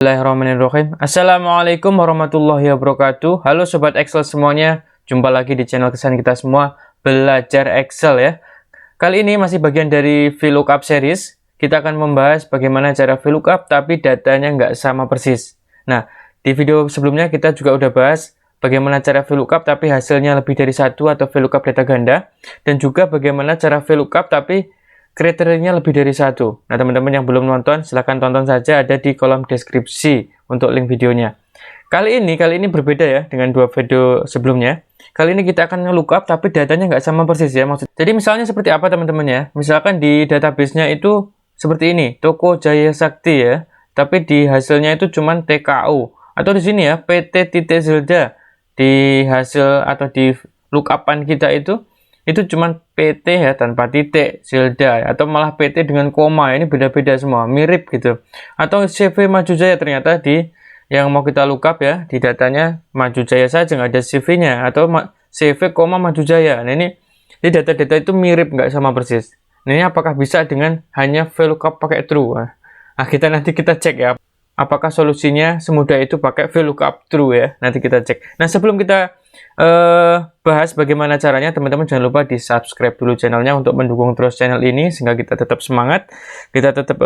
Bismillahirrahmanirrahim. Assalamualaikum warahmatullahi wabarakatuh. Halo Sobat Excel semuanya. Jumpa lagi di channel kesayangan kita semua, Belajar Excel ya. Kali ini masih bagian dari VLOOKUP series. Kita akan membahas bagaimana cara VLOOKUP tapi datanya nggak sama persis. Nah, di video sebelumnya kita juga udah bahas bagaimana cara VLOOKUP tapi hasilnya lebih dari satu atau VLOOKUP data ganda. Dan juga bagaimana cara VLOOKUP tapi kriterianya lebih dari satu. Nah, teman-teman yang belum nonton, silahkan tonton saja, ada di kolom deskripsi untuk link videonya. Kali ini berbeda ya dengan dua video sebelumnya. Kali ini kita akan nge-lookup tapi datanya nggak sama persis ya. Jadi misalnya seperti apa teman-teman ya? Misalkan di database-nya itu seperti ini, Toko Jaya Sakti ya. Tapi di hasilnya itu cuman TKU. Atau di sini ya, PT Titik Zelda. Di hasil atau di lookupan kita itu cuman PT ya tanpa titik Zelda atau malah PT dengan koma, ini beda-beda semua, mirip gitu. Atau CV Maju Jaya, ternyata di yang mau kita lookup ya di datanya Maju Jaya saja nggak ada CV-nya, atau CV koma Maju Jaya. Nah ini di data-data itu mirip nggak sama persis. Nah, ini apakah bisa dengan hanya VLOOKUP pakai true? Nah nanti kita cek ya apakah solusinya semudah itu pakai VLOOKUP true ya, nanti kita cek. Nah sebelum kita bahas bagaimana caranya, teman-teman jangan lupa di subscribe dulu channelnya untuk mendukung terus channel ini sehingga kita tetap semangat, kita tetap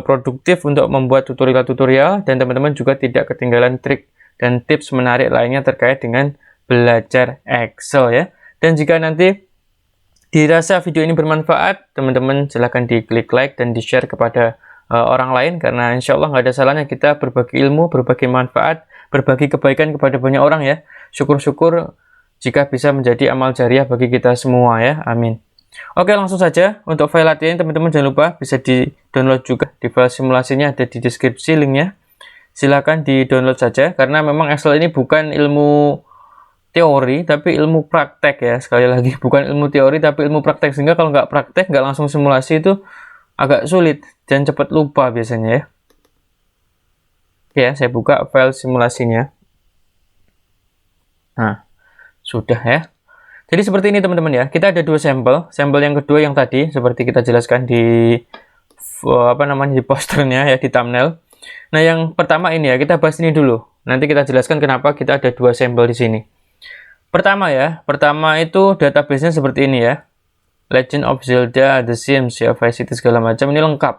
produktif untuk membuat tutorial-tutorial, dan teman-teman juga tidak ketinggalan trik dan tips menarik lainnya terkait dengan belajar Excel ya. Dan jika nanti dirasa video ini bermanfaat, teman-teman silahkan diklik like dan di share kepada orang lain, karena insya Allah nggak ada salahnya kita berbagi ilmu, berbagi manfaat, berbagi kebaikan kepada banyak orang ya. Syukur-syukur jika bisa menjadi amal jariah bagi kita semua ya, amin. Oke, langsung saja untuk file latihan teman-teman jangan lupa bisa di download juga, di file simulasinya ada di deskripsi linknya. Silahkan di download saja, karena memang Excel ini bukan ilmu teori tapi ilmu praktek ya. Sekali lagi bukan ilmu teori tapi ilmu praktek, sehingga kalau nggak praktek, nggak langsung simulasi itu agak sulit dan cepat lupa biasanya ya. Oke ya, saya buka file simulasinya. Nah, sudah ya. Jadi seperti ini teman-teman ya. Kita ada dua sampel. Sampel yang kedua yang tadi seperti kita jelaskan di di posternya ya, di thumbnail. Nah, yang pertama ini ya, kita bahas ini dulu. Nanti kita jelaskan kenapa kita ada dua sampel di sini. Pertama itu database-nya seperti ini ya. Legend of Zelda, The Sims, ya, Vice City segala macam, ini lengkap.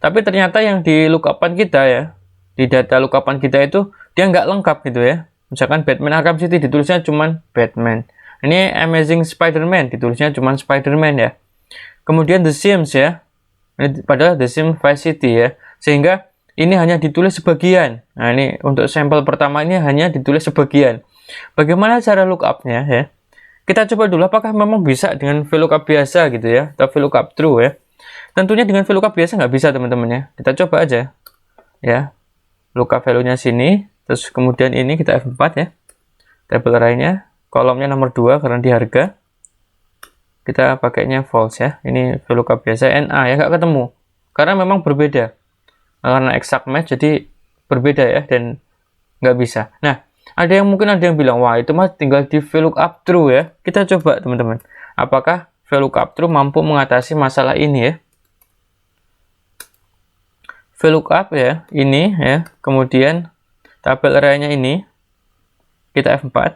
Tapi ternyata yang di lookupan kita ya, di data lookupan kita itu dia nggak lengkap gitu ya. Misalkan Batman Arkham City ditulisnya cuman Batman. Ini Amazing Spider-Man ditulisnya cuman Spider-Man ya. Kemudian The Sims ya. Ini padahal The Sims Vice City ya. Sehingga ini hanya ditulis sebagian. Nah, ini untuk sampel pertama ini hanya ditulis sebagian. Bagaimana cara lookupnya ya? Kita coba dulu apakah memang bisa dengan VLOOKUP biasa gitu ya, atau VLOOKUP true ya. Tentunya dengan VLOOKUP biasa nggak bisa teman-teman ya. Kita coba aja ya. Lookup value-nya sini. Terus kemudian ini kita F4 ya. Tabel array-nya, kolomnya nomor 2 karena di harga. Kita pakainya false ya. Ini VLOOKUP biasa NA ya, nggak ketemu. Karena memang berbeda. Karena exact match jadi berbeda ya, dan nggak bisa. Nah, mungkin ada yang bilang, wah itu mah tinggal di VLOOKUP true ya. Kita coba teman-teman. Apakah VLOOKUP true mampu mengatasi masalah ini ya. VLOOKUP ya, ini ya. Kemudian tabel array-nya ini kita F4,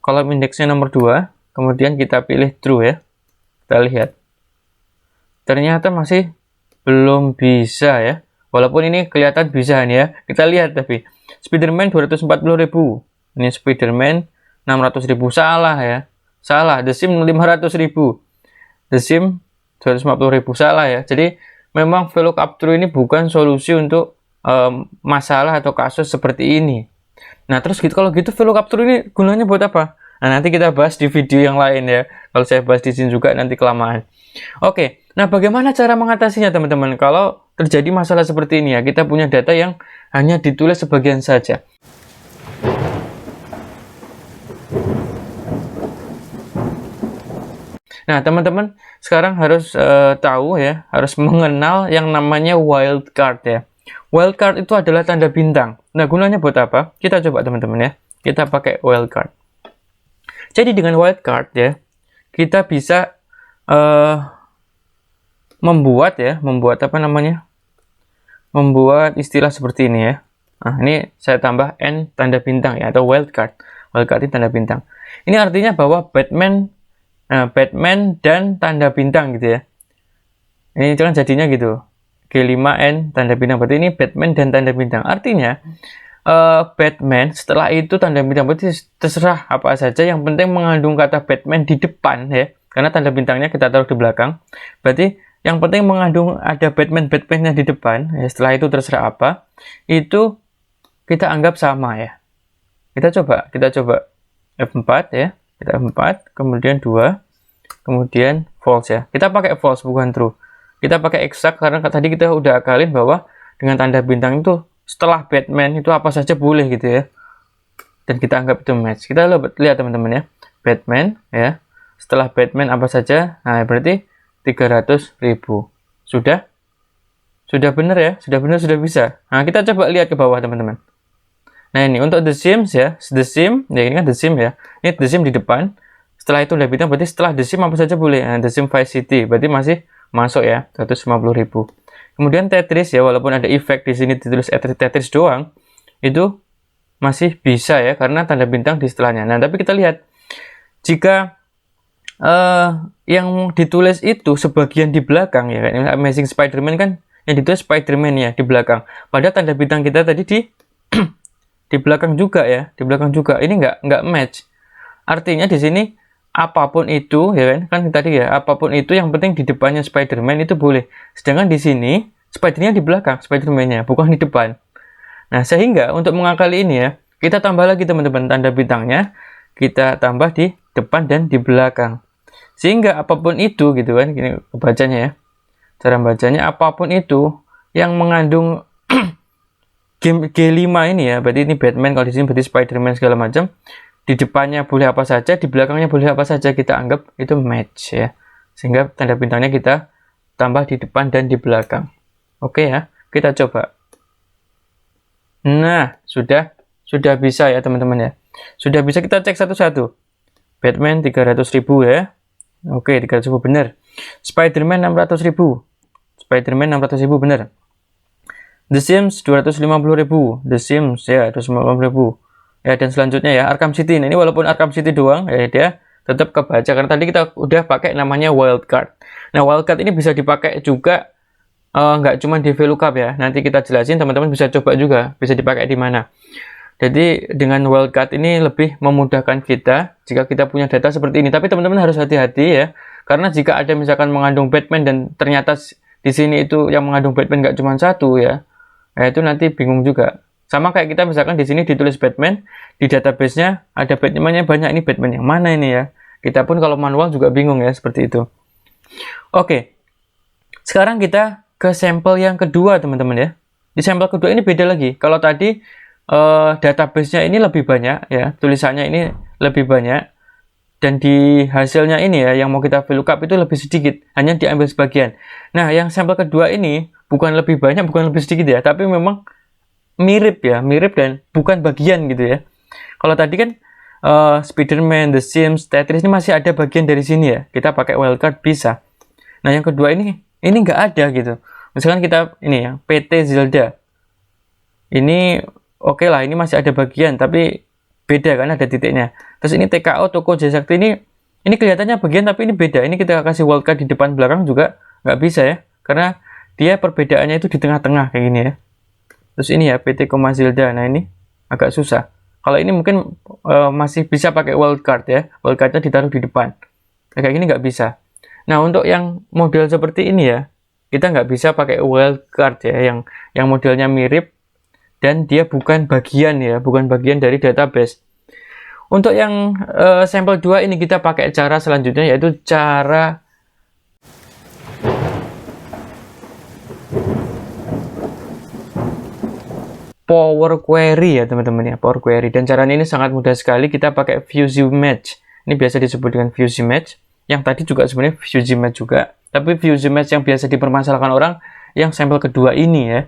kolom indeksnya nomor 2, kemudian kita pilih true ya. Kita lihat ternyata masih belum bisa ya, walaupun ini kelihatan bisa nih ya. Kita lihat tapi Spiderman 240.000, ini Spiderman 600.000, salah ya, salah. The Sim 500.000, The Sim 250.000, salah ya. Jadi memang VLOOKUP true ini bukan solusi untuk masalah atau kasus seperti ini. Nah terus gitu, kalau gitu VLOOKUP true ini gunanya buat apa? Nah nanti kita bahas di video yang lain ya. Kalau saya bahas di sini juga nanti kelamaan. Oke, nah bagaimana cara mengatasinya teman-teman kalau terjadi masalah seperti ini ya? Kita punya data yang hanya ditulis sebagian saja. Nah teman-teman sekarang harus tahu ya, harus mengenal yang namanya wildcard ya. Wildcard itu adalah tanda bintang. Nah, gunanya buat apa? Kita coba teman-teman ya. Kita pakai wildcard. Jadi dengan wildcard ya, kita bisa membuat membuat istilah seperti ini ya. Nah, ini saya tambah N tanda bintang ya, atau wildcard. Wildcard ini tanda bintang. Ini artinya bahwa Batman dan tanda bintang gitu ya. Ini kan jadinya gitu. G5N tanda bintang, berarti ini Batman dan tanda bintang. Artinya Batman, setelah itu tanda bintang, berarti terserah apa saja, yang penting mengandung kata Batman di depan ya. Karena tanda bintangnya kita taruh di belakang. Berarti yang penting mengandung ada Batman-nya di depan. Ya, setelah itu terserah apa. Itu kita anggap sama ya. Kita coba F4 ya. Kita F4, kemudian 2, kemudian false ya. Kita pakai false bukan true. Kita pakai exact karena tadi kita udah akalin bahwa dengan tanda bintang itu setelah Batman itu apa saja boleh gitu ya. Dan kita anggap itu match. Kita lihat teman-teman ya. Batman ya. Setelah Batman apa saja? Nah, berarti 300.000. Sudah? Sudah benar ya? Sudah benar, sudah bisa. Nah, kita coba lihat ke bawah teman-teman. Nah, ini untuk The Sims ya. The Sim, ya ini kan The Sim ya. Ini The Sim di depan. Setelah itu udah bintang, berarti setelah The Sim apa saja boleh. Nah, The Sim Vice City, berarti masih masuk ya, 150.000. Kemudian Tetris ya, walaupun ada efek di sini ditulis Tetris doang, itu masih bisa ya, karena tanda bintang di setelahnya. Nah, tapi kita lihat, jika yang ditulis itu sebagian di belakang ya, Amazing Spider-Man kan yang ditulis Spider-Man ya di belakang. Padahal tanda bintang kita tadi di di belakang juga ya, di belakang juga. Ini nggak match. Artinya di sini apapun itu ya kan tadi ya, apapun itu yang penting di depannya Spider-Man itu boleh. Sedangkan di sini Spider-nya di belakang, Spider-Man-nya bukan di depan. Nah, sehingga untuk mengakali ini ya, kita tambah lagi teman-teman tanda bintangnya, kita tambah di depan dan di belakang. Sehingga apapun itu gitu kan, ini bacanya ya. Cara bacanya apapun itu yang mengandung G5 ini ya, berarti ini Batman, kalau di sini berarti Spider-Man segala macam. Di depannya boleh apa saja, di belakangnya boleh apa saja, kita anggap itu match ya. Sehingga tanda bintangnya kita tambah di depan dan di belakang. Oke ya, kita coba. Nah, sudah bisa ya teman-teman ya. Sudah bisa, kita cek satu-satu. Batman 300.000 ya. Oke, 300.000 benar. Spider-Man 600.000. Spider-Man 600.000 benar. The Sims 250.000. The Sims ya 250.000. Ya, dan selanjutnya ya Arkham City. Nah, ini walaupun Arkham City doang ya, dia tetap kebaca karena tadi kita udah pakai namanya wildcard. Nah, wildcard ini bisa dipakai juga nggak cuma di VLOOKUP ya. Nanti kita jelasin, teman-teman bisa coba juga bisa dipakai di mana. Jadi dengan wildcard ini lebih memudahkan kita jika kita punya data seperti ini. Tapi teman-teman harus hati-hati ya, karena jika ada misalkan mengandung Batman dan ternyata di sini itu yang mengandung Batman nggak cuma satu ya, itu nanti bingung juga. Sama kayak kita misalkan di sini ditulis Batman, di database-nya ada Batman-nya banyak, ini Batman yang mana ini ya? Kita pun kalau manual juga bingung ya, seperti itu. Oke. Sekarang kita ke sampel yang kedua, teman-teman ya. Di sampel kedua ini beda lagi. Kalau tadi database-nya ini lebih banyak ya, tulisannya ini lebih banyak. Dan di hasilnya ini ya, yang mau kita VLOOKUP itu lebih sedikit, hanya diambil sebagian. Nah, yang sampel kedua ini bukan lebih banyak, bukan lebih sedikit ya, tapi memang mirip ya, mirip dan bukan bagian gitu ya. Kalau tadi kan Spider-Man, The Sims, Tetris ini masih ada bagian dari sini ya, kita pakai wildcard bisa. Nah, yang kedua ini nggak ada gitu. Misalkan kita ini ya, PT Zelda ini oke lah, ini masih ada bagian tapi beda kan, ada titiknya. Terus ini TKO Toko Jasakti ini kelihatannya bagian tapi ini beda. Ini kita kasih wildcard di depan belakang juga nggak bisa ya, karena dia perbedaannya itu di tengah-tengah kayak gini ya. Terus ini ya PT Koma Zelda. Nah, ini agak susah. Kalau ini mungkin masih bisa pakai wildcard ya. Wildcardnya ditaruh di depan. Kayak gini nggak bisa. Nah, untuk yang model seperti ini ya, kita nggak bisa pakai wildcard ya. Yang modelnya mirip dan dia bukan bagian ya, bukan bagian dari database. Untuk yang sampel 2 ini kita pakai cara selanjutnya, yaitu cara Power Query ya teman-teman ya, Power Query. Dan caranya ini sangat mudah sekali, kita pakai Fuzzy Match. Ini biasa disebut dengan Fuzzy Match. Yang tadi juga sebenarnya Fuzzy Match juga. Tapi Fuzzy Match yang biasa dipermasalahkan orang yang sampel kedua ini ya.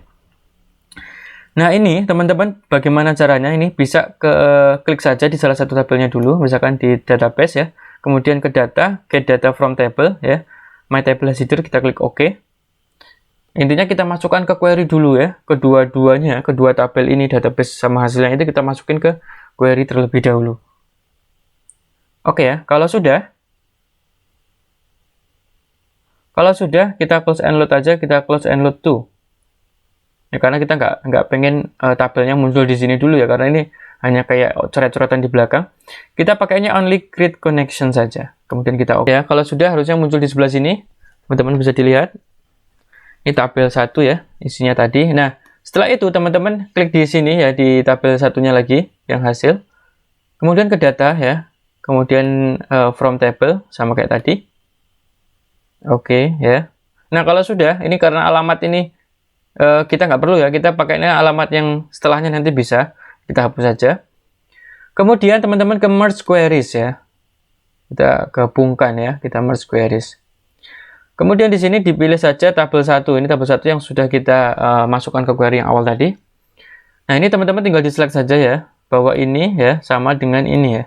Nah, ini teman-teman bagaimana caranya? Ini bisa klik saja di salah satu tabelnya dulu, misalkan di database ya. Kemudian ke data, get data from table ya. My table has here, kita klik OK. Intinya kita masukkan ke query dulu ya, kedua-duanya, kedua tabel ini, database sama hasilnya itu kita masukin ke query terlebih dahulu. Oke ya, kalau sudah kita close and load aja, kita close and load to. Ya, karena kita nggak pengen tabelnya muncul di sini dulu ya, karena ini hanya kayak coret-coretan di belakang. Kita pakainya only create connection saja. Kemudian kita oke ya. Kalau sudah harusnya muncul di sebelah sini. Teman-teman bisa dilihat. Ini tabel 1 ya, isinya tadi. Nah, setelah itu teman-teman klik di sini ya, di tabel satunya lagi yang hasil. Kemudian ke data ya. Kemudian from table sama kayak tadi. Oke ya. Nah, kalau sudah, ini karena alamat ini kita nggak perlu ya, kita pakainya alamat yang setelahnya nanti bisa. Kita hapus saja. Kemudian teman-teman ke merge queries ya. Kita gabungkan ya, kita merge queries. Kemudian di sini dipilih saja tabel 1. Ini tabel 1 yang sudah kita masukkan ke query yang awal tadi. Nah, ini teman-teman tinggal di-select saja ya, bahwa ini ya sama dengan ini ya.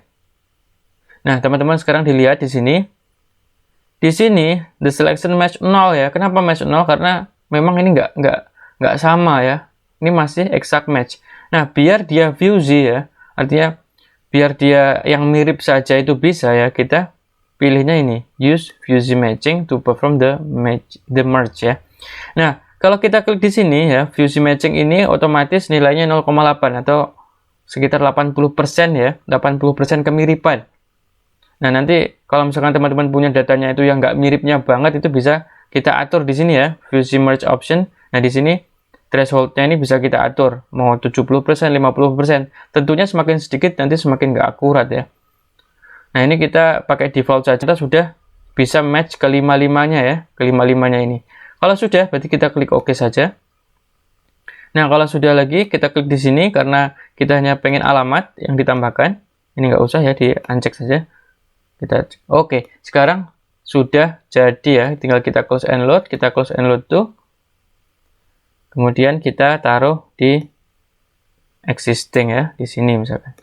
Nah, teman-teman sekarang dilihat di sini. Di sini the selection match 0 ya. Kenapa match 0? Karena memang ini nggak sama ya. Ini masih exact match. Nah, biar dia view Z ya, artinya biar dia yang mirip saja itu bisa ya, kita pilihnya ini, use view Z matching to perform the merge ya. Nah, kalau kita klik di sini ya, view Z matching ini otomatis nilainya 0,8 atau sekitar 80% ya, 80% kemiripan. Nah, nanti kalau misalkan teman-teman punya datanya itu yang nggak miripnya banget, itu bisa kita atur di sini ya, view Z merge option. Nah, di sini threshold-nya ini bisa kita atur, mau 70%, 50%. Tentunya semakin sedikit nanti semakin nggak akurat ya. Nah, ini kita pakai default saja, kita sudah bisa match ke 5-5-nya ya, ke 5-5-nya ini. Kalau sudah, berarti kita klik OK saja. Nah, kalau sudah lagi, kita klik di sini, karena kita hanya pengen alamat yang ditambahkan. Ini nggak usah ya, di-uncheck saja. Kita Oke, sekarang sudah jadi ya, tinggal kita close and load, tuh. Kemudian kita taruh di existing ya, di sini misalkan.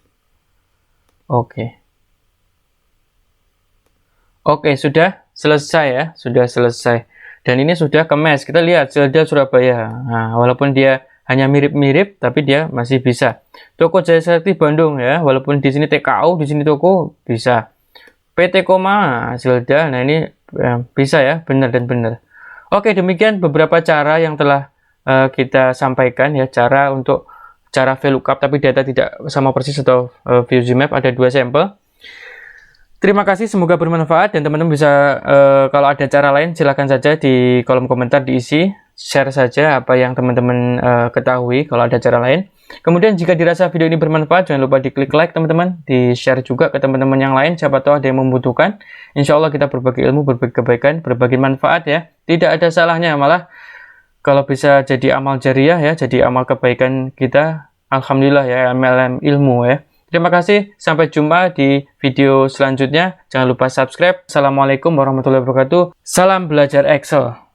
Oke, sudah selesai ya, sudah selesai. Dan ini sudah ke match. Kita lihat Zelda Surabaya. Nah, walaupun dia hanya mirip-mirip, tapi dia masih bisa. Toko Jaya Sakti Bandung ya, walaupun di sini TKU, di sini toko bisa. PT Koma Zelda. Nah, ini bisa ya, benar dan benar. Oke, demikian beberapa cara yang telah kita sampaikan ya, cara VLOOKUP tapi data tidak sama persis atau view ZMap. Ada 2 sampel. Terima kasih, semoga bermanfaat dan teman-teman bisa kalau ada cara lain silahkan saja di kolom komentar diisi, share saja apa yang teman-teman ketahui kalau ada cara lain. Kemudian jika dirasa video ini bermanfaat, jangan lupa diklik like teman-teman, di share juga ke teman-teman yang lain, siapa tahu ada yang membutuhkan. Insya Allah kita berbagi ilmu, berbagi kebaikan, berbagi manfaat ya, tidak ada salahnya, malah kalau bisa jadi amal jariah ya, jadi amal kebaikan kita, alhamdulillah ya, MLM ilmu ya. Terima kasih, sampai jumpa di video selanjutnya. Jangan lupa subscribe. Assalamualaikum warahmatullahi wabarakatuh. Salam belajar Excel.